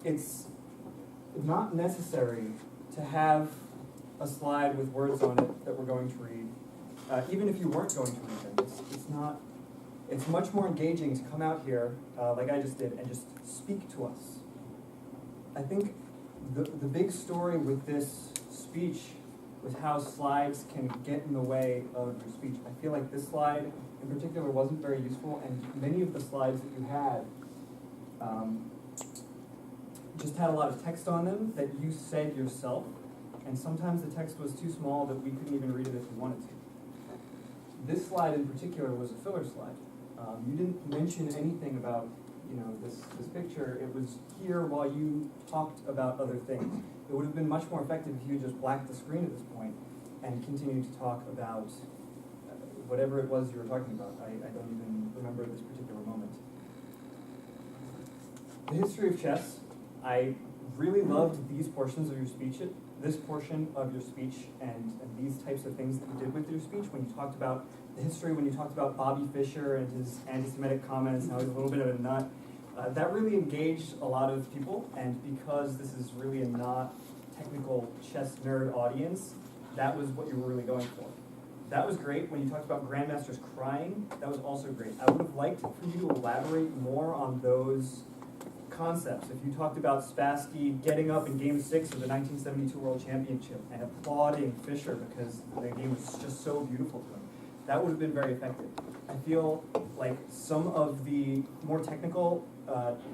it's not necessary to have a slide with words on it that we're going to read, even if you weren't going to read them. It's much more engaging to come out here, like I just did, and just speak to us. I think the big story with this speech was how slides can get in the way of your speech. I feel like this slide in particular wasn't very useful, and many of the slides that you had just had a lot of text on them that you said yourself, and sometimes the text was too small that we couldn't even read it if we wanted to. This slide in particular was a filler slide. You didn't mention anything about this picture. It was here while you talked about other things. It would have been much more effective if you just blacked the screen at this point and continued to talk about whatever it was you were talking about. I don't even remember this particular moment. The history of chess. I really loved these portions of your speech, this portion of your speech, and these types of things that you did with your speech when you talked about the history, when you talked about Bobby Fischer and his anti-Semitic comments and how he's a little bit of a nut. That really engaged a lot of people, and because this is really a not technical chess nerd audience, that was what you were really going for. That was great. When you talked about grandmasters crying, that was also great. I would have liked for you to elaborate more on those concepts. If you talked about Spassky getting up in Game 6 of the 1972 World Championship and applauding Fischer because the game was just so beautiful to him, that would have been very effective. I feel like some of the more technical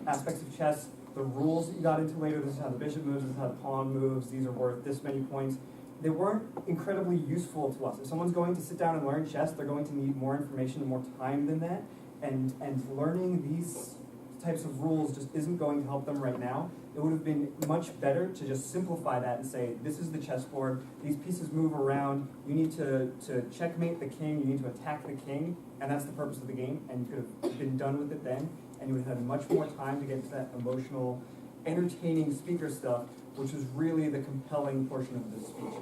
aspects of chess, the rules that you got into later, this is how the bishop moves, this is how the pawn moves, these are worth this many points, they weren't incredibly useful to us. If someone's going to sit down and learn chess, they're going to need more information and more time than that, and learning these types of rules just isn't going to help them right now. It would have been much better to just simplify that and say, this is the chessboard, these pieces move around, you need to checkmate the king, you need to attack the king, and that's the purpose of the game, and you could have been done with it then, and you would have had much more time to get to that emotional, entertaining speaker stuff, which is really the compelling portion of this speech.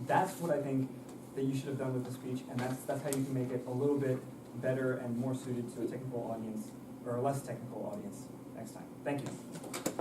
That's what I think that you should have done with the speech, and that's how you can make it a little bit better and more suited to a technical audience, or a less technical audience next time. Thank you.